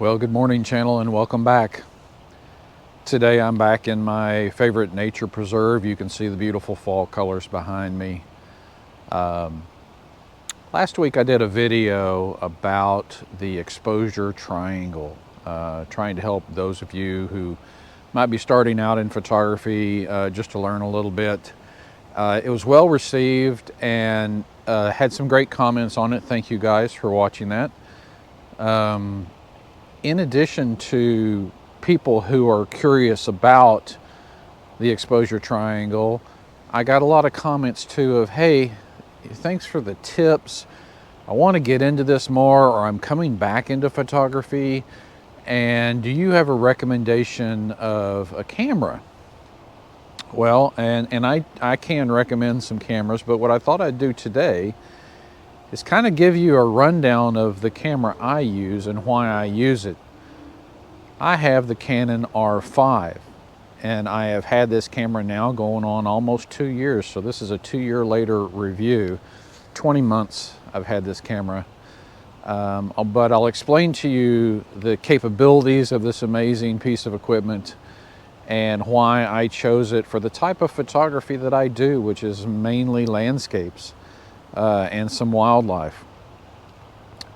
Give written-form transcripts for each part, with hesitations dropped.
Well, good morning, channel, and welcome back. Today I'm back in my favorite nature preserve. You can see the beautiful fall colors behind me. Last week I did a video about the exposure triangle, trying to help those of you who might be starting out in photography just to learn a little bit. It was well received and had some great comments on it. Thank you guys for watching that. In addition to people who are curious about the exposure triangle, I got a lot of comments too of, hey, thanks for the tips. I want to get into this more, or I'm coming back into photography, and do you have a recommendation of a camera? Well, and I can recommend some cameras, but what I thought I'd do today is kind of give you a rundown of the camera I use and why I use it. I have the Canon R5, and I have had this camera now going on almost 2 years, so this is a 2-year later review. 20 months I've had this camera, but I'll explain to you the capabilities of this amazing piece of equipment and why I chose it for the type of photography that I do, which is mainly landscapes and some wildlife,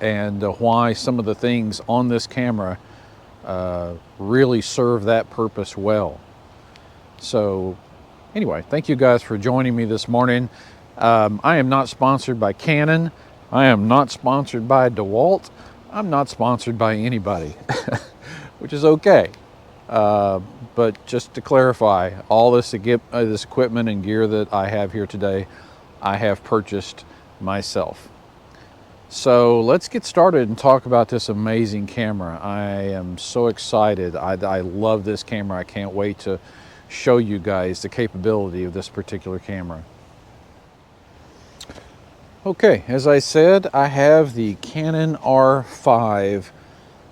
and why some of the things on this camera really serve that purpose well. So anyway, thank you guys for joining me this morning. I am not sponsored by Canon. I am not sponsored by DeWalt. I'm not sponsored by anybody, which is okay. But just to clarify, all this equipment and gear that I have here today, I have purchased myself. So let's get started and talk about this amazing camera. I am so excited. I love this camera. I can't wait to show you guys the capability of this particular camera. Okay, as I said, I have the Canon R5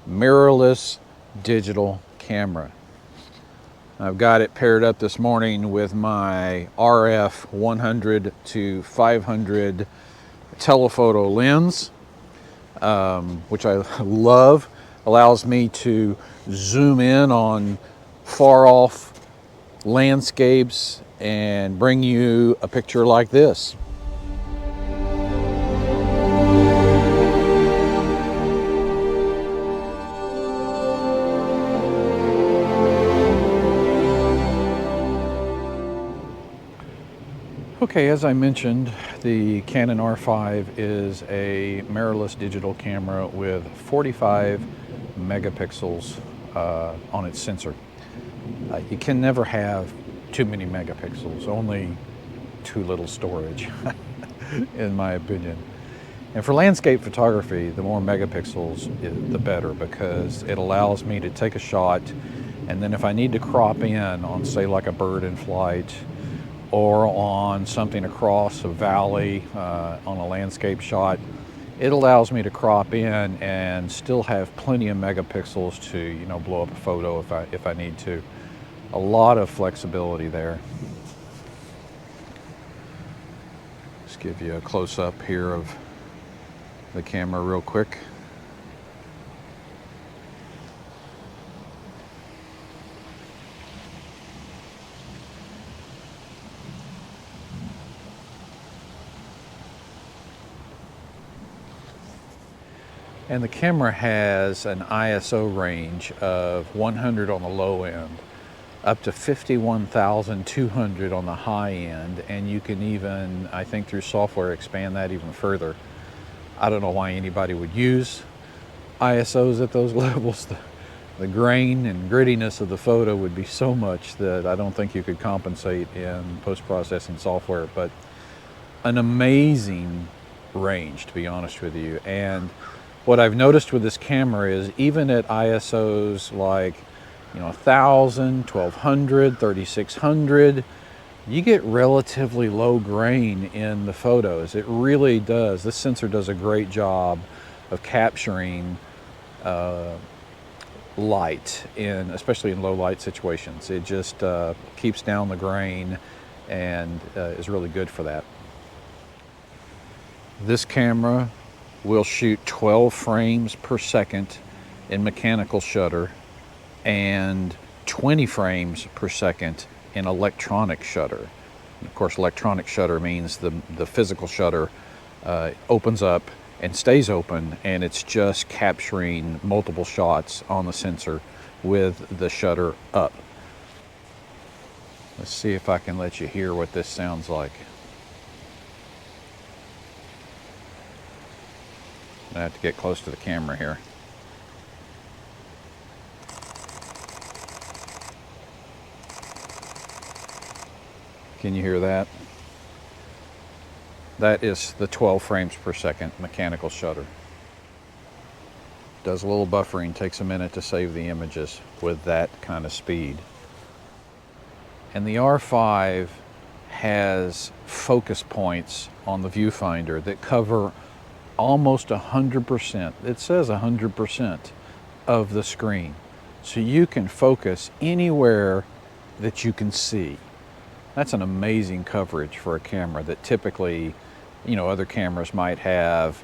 mirrorless digital camera. I've got it paired up this morning with my RF 100 to 500 telephoto lens, which I love. Allows me to zoom in on far off landscapes and bring you a picture like this. Okay, as I mentioned, the Canon R5 is a mirrorless digital camera with 45 megapixels on its sensor. You can never have too many megapixels, only too little storage, in my opinion. And for landscape photography, the more megapixels, the better, because it allows me to take a shot, and then if I need to crop in on, say, like a bird in flight, or on something across a valley on a landscape shot, it allows me to crop in and still have plenty of megapixels to, you know, blow up a photo if I need to. A lot of flexibility there. Just give you a close-up here of the camera real quick. And the camera has an ISO range of 100 on the low end, up to 51,200 on the high end, and you can even, I think through software, expand that even further. I don't know why anybody would use ISOs at those levels. The grain and grittiness of the photo would be so much that I don't think you could compensate in post-processing software, but an amazing range, to be honest with you. And what I've noticed with this camera is even at ISOs like, 1,000, 1,200, 3,600, you get relatively low grain in the photos. It really does. This sensor does a great job of capturing light, especially in low light situations. It just keeps down the grain and is really good for that. This camera will shoot 12 frames per second in mechanical shutter and 20 frames per second in electronic shutter. And of course, electronic shutter means the physical shutter opens up and stays open, and it's just capturing multiple shots on the sensor with the shutter up. Let's see if I can let you hear what this sounds like. I have to get close to the camera here. Can you hear that? That is the 12 frames per second mechanical shutter. Does a little buffering, takes a minute to save the images with that kind of speed. And the R5 has focus points on the viewfinder that cover almost 100%. It says 100% of the screen. So you can focus anywhere that you can see. That's an amazing coverage for a camera that typically, you know, other cameras might have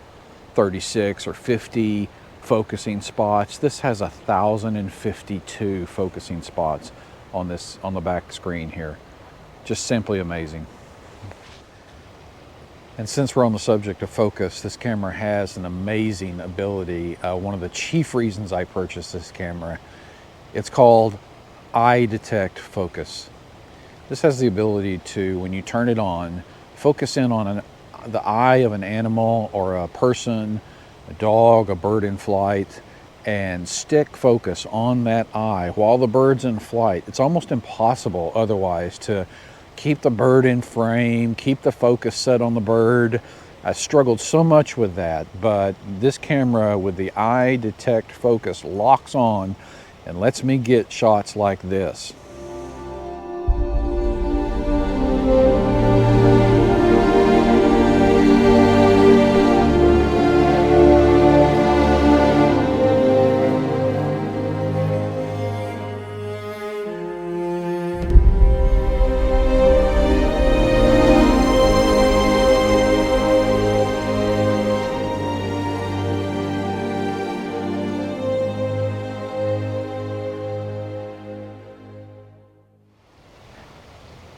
36 or 50 focusing spots. This has 1,052 focusing spots on the back screen here. Just simply amazing. And since we're on the subject of focus, this camera has an amazing ability. One of the chief reasons I purchased this camera, it's called eye detect focus. This has the ability to, when you turn it on, focus in on the eye of an animal or a person, a dog, a bird in flight, and stick focus on that eye while the bird's in flight. It's almost impossible otherwise to keep the bird in frame, keep the focus set on the bird. I struggled so much with that, but this camera with the eye detect focus locks on and lets me get shots like this.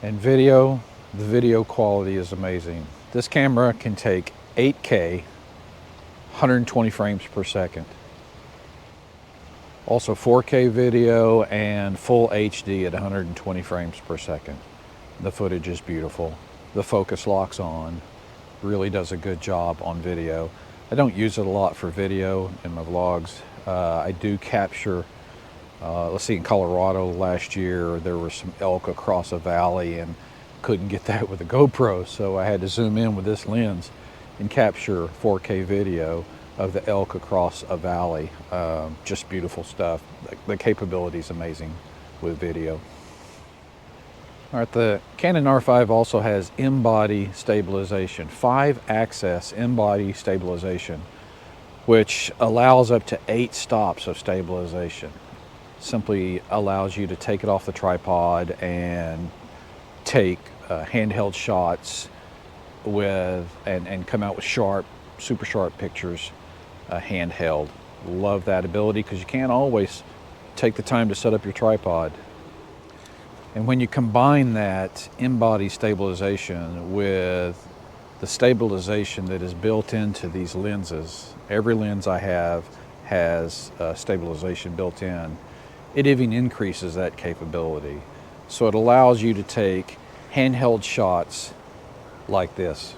And video, the video quality is amazing. This camera can take 8K, 120 frames per second. Also 4K video and full HD at 120 frames per second. The footage is beautiful. The focus locks on. Really does a good job on video. I don't use it a lot for video in my vlogs. I do capture let's see, in Colorado last year, there were some elk across a valley and couldn't get that with a GoPro, so I had to zoom in with this lens and capture 4K video of the elk across a valley. Just beautiful stuff. The capability is amazing with video. All right, the Canon R5 also has in-body stabilization, 5-axis in-body stabilization, which allows up to 8 stops of stabilization. Simply allows you to take it off the tripod and take handheld shots with and come out with sharp, super sharp pictures handheld. Love that ability because you can't always take the time to set up your tripod. And when you combine that in-body stabilization with the stabilization that is built into these lenses, every lens I have has stabilization built in. It even increases that capability. So it allows you to take handheld shots like this.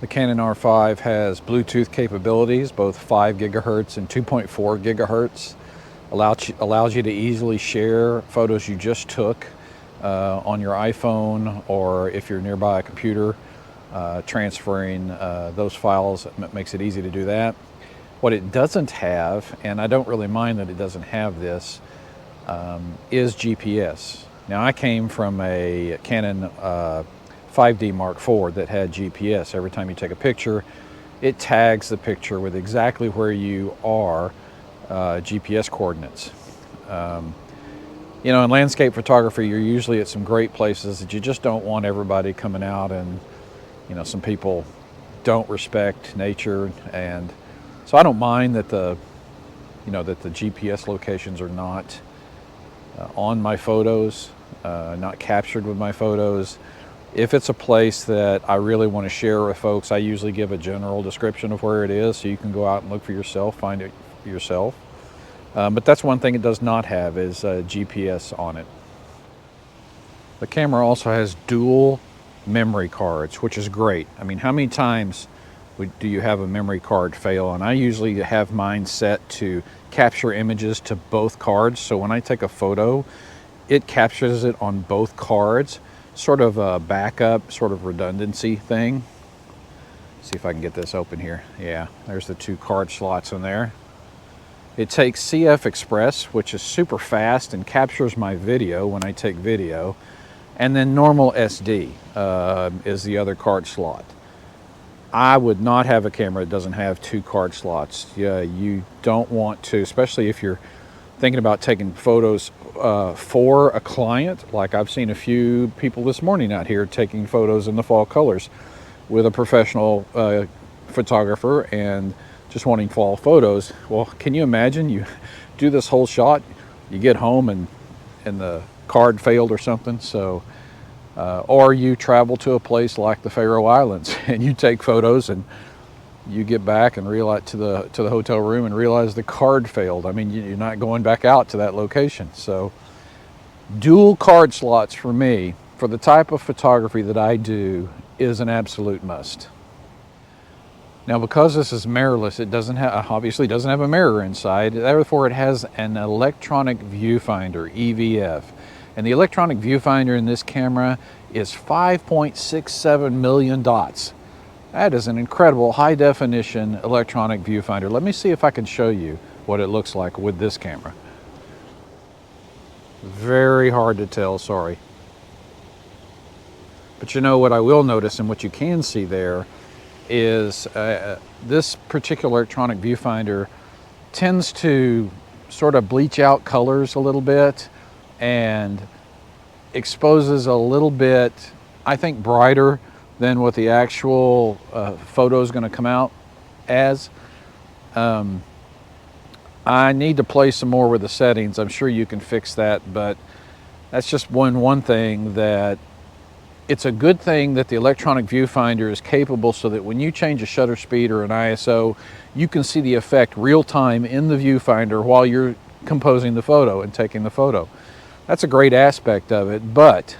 The Canon R5 has Bluetooth capabilities, both 5 gigahertz and 2.4 gigahertz. allows you to easily share photos you just took on your iPhone, or if you're nearby a computer, transferring those files. Makes it easy to do that. What it doesn't have, and I don't really mind that it doesn't have this, is GPS. Now, I came from a Canon 5D Mark IV that had GPS. Every time you take a picture, it tags the picture with exactly where you are, GPS coordinates. You know, in landscape photography, you're usually at some great places that you just don't want everybody coming out, and, you know, some people don't respect nature, and so I don't mind that the GPS locations are not on my photos, not captured with my photos. If it's a place that I really want to share with folks, I usually give a general description of where it is, so you can go out and look for yourself, find it yourself. But that's one thing it does not have, is GPS on it. The camera also has dual memory cards, which is great. I mean, how many times do you have a memory card fail? And I usually have mine set to capture images to both cards, so when I take a photo, it captures it on both cards. Sort of a backup, sort of redundancy thing. See if I can get this open here. Yeah, there's the two card slots in there. It takes CF Express, which is super fast and captures my video when I take video, and then normal SD is the other card slot. I would not have a camera that doesn't have two card slots. Yeah, you don't want to, especially if you're thinking about taking photos for a client. Like I've seen a few people this morning out here taking photos in the fall colors with a professional photographer and just wanting fall photos. Well, can you imagine you do this whole shot, you get home and the card failed or something? So or you travel to a place like the Faroe Islands and you take photos and you get back and realize to the hotel room and realize the card failed. I mean, you're not going back out to that location. So dual card slots for me, for the type of photography that I do, is an absolute must. Now, because this is mirrorless, it obviously doesn't have a mirror inside. Therefore, it has an electronic viewfinder, EVF. And the electronic viewfinder in this camera is 5.67 million dots. That is an incredible high-definition electronic viewfinder. Let me see if I can show you what it looks like with this camera. Very hard to tell, sorry. But you know what I will notice, and what you can see there, is this particular electronic viewfinder tends to sort of bleach out colors a little bit and exposes a little bit, I think, brighter than what the actual photo is going to come out as. I need to play some more with the settings. I'm sure you can fix that, but that's just one thing that it's a good thing that the electronic viewfinder is capable, so that when you change a shutter speed or an ISO, you can see the effect real time in the viewfinder while you're composing the photo and taking the photo. That's a great aspect of it, but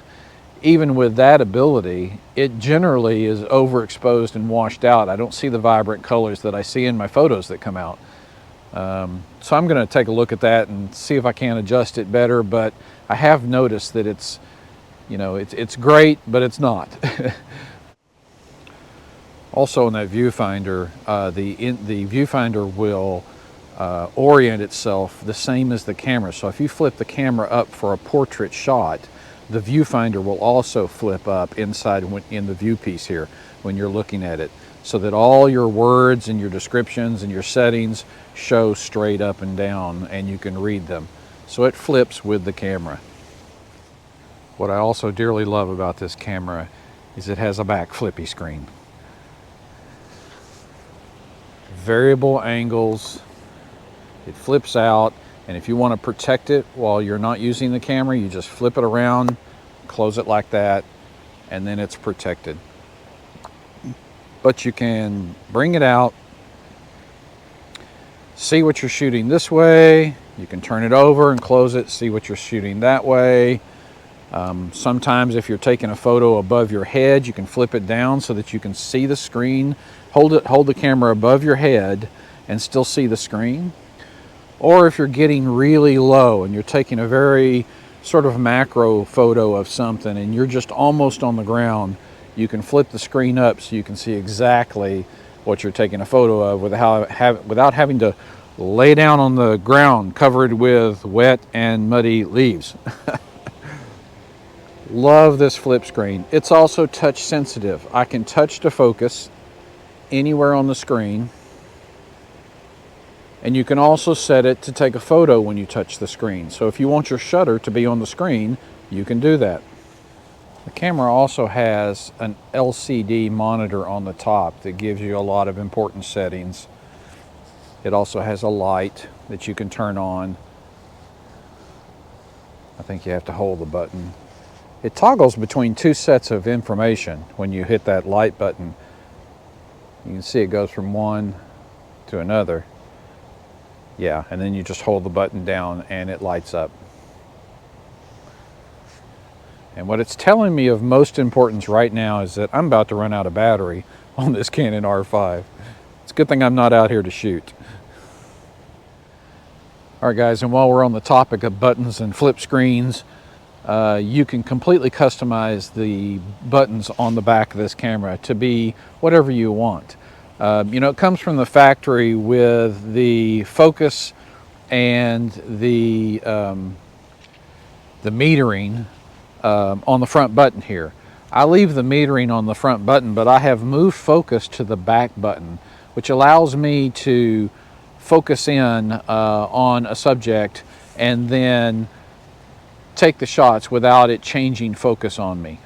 even with that ability, it generally is overexposed and washed out. I don't see the vibrant colors that I see in my photos that come out. So I'm going to take a look at that and see if I can adjust it better, but I have noticed that it's, you know, it's great, but it's not. Also in that viewfinder, the viewfinder will orient itself the same as the camera. So if you flip the camera up for a portrait shot, the viewfinder will also flip up inside in the view piece here when you're looking at it, so that all your words and your descriptions and your settings show straight up and down and you can read them. So it flips with the camera. What I also dearly love about this camera is it has a back flippy screen. Variable angles, it flips out, and if you want to protect it while you're not using the camera, you just flip it around, close it like that, and then it's protected. But you can bring it out, see what you're shooting this way, you can turn it over and close it, see what you're shooting that way. Sometimes if you're taking a photo above your head, you can flip it down so that you can see the screen. Hold the camera above your head and still see the screen. Or if you're getting really low and you're taking a very sort of macro photo of something and you're just almost on the ground, you can flip the screen up so you can see exactly what you're taking a photo of without having to lay down on the ground covered with wet and muddy leaves. Love this flip screen. It's also touch sensitive. I can touch to focus anywhere on the screen. And you can also set it to take a photo when you touch the screen. So if you want your shutter to be on the screen, you can do that. The camera also has an LCD monitor on the top that gives you a lot of important settings. It also has a light that you can turn on. I think you have to hold the button. It toggles between two sets of information when you hit that light button. You can see it goes from one to another. Yeah, and then you just hold the button down and it lights up. And what it's telling me of most importance right now is that I'm about to run out of battery on this Canon R5. It's a good thing I'm not out here to shoot. All right, guys, and while we're on the topic of buttons and flip screens, you can completely customize the buttons on the back of this camera to be whatever you want. You know, it comes from the factory with the focus and the metering on the front button here. I leave the metering on the front button, but I have moved focus to the back button, which allows me to focus in on a subject and then take the shots without it changing focus on me.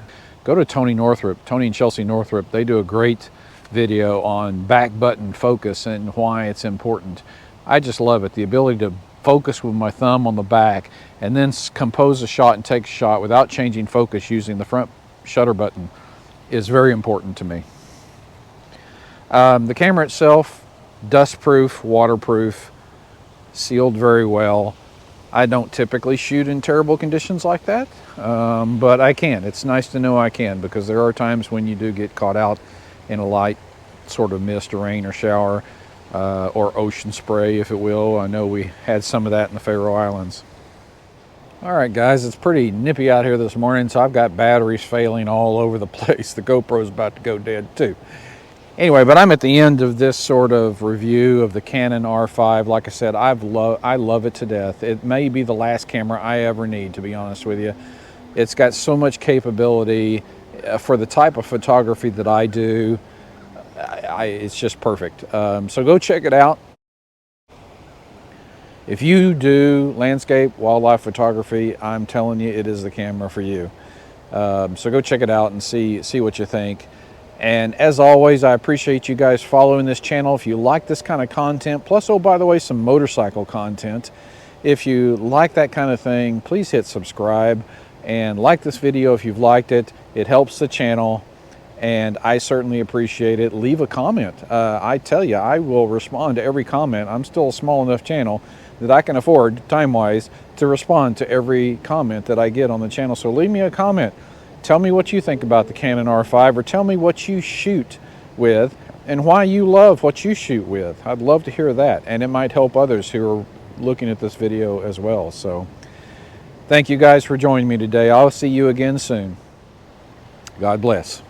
Go to Tony and Chelsea Northrup. They do a great video on back button focus and why it's important. I just love it. The ability to focus with my thumb on the back and then compose a shot and take a shot without changing focus using the front shutter button is very important to me. The camera itself, dust-proof, waterproof, sealed very well. I don't typically shoot in terrible conditions like that, but I can. It's nice to know I can, because there are times when you do get caught out in a light sort of mist or rain or shower, or ocean spray, if it will. I know we had some of that in the Faroe Islands. All right, guys, it's pretty nippy out here this morning, so I've got batteries failing all over the place. The GoPro's about to go dead too. Anyway, but I'm at the end of this sort of review of the Canon R5. Like I said, I love it to death. It may be the last camera I ever need, to be honest with you. It's got so much capability for the type of photography that I do. It's just perfect. So go check it out. If you do landscape, wildlife photography, I'm telling you, it is the camera for you. So go check it out and see what you think. And as always, I appreciate you guys following this channel. If you like this kind of content, plus, oh, by the way, some motorcycle content. If you like that kind of thing, please hit subscribe and like this video if you've liked it. It helps the channel, and I certainly appreciate it. Leave a comment. I tell you, I will respond to every comment. I'm still a small enough channel that I can afford, time-wise, to respond to every comment that I get on the channel. So leave me a comment. Tell me what you think about the Canon R5, or tell me what you shoot with and why you love what you shoot with. I'd love to hear that, and it might help others who are looking at this video as well. So thank you guys for joining me today. I'll see you again soon. God bless.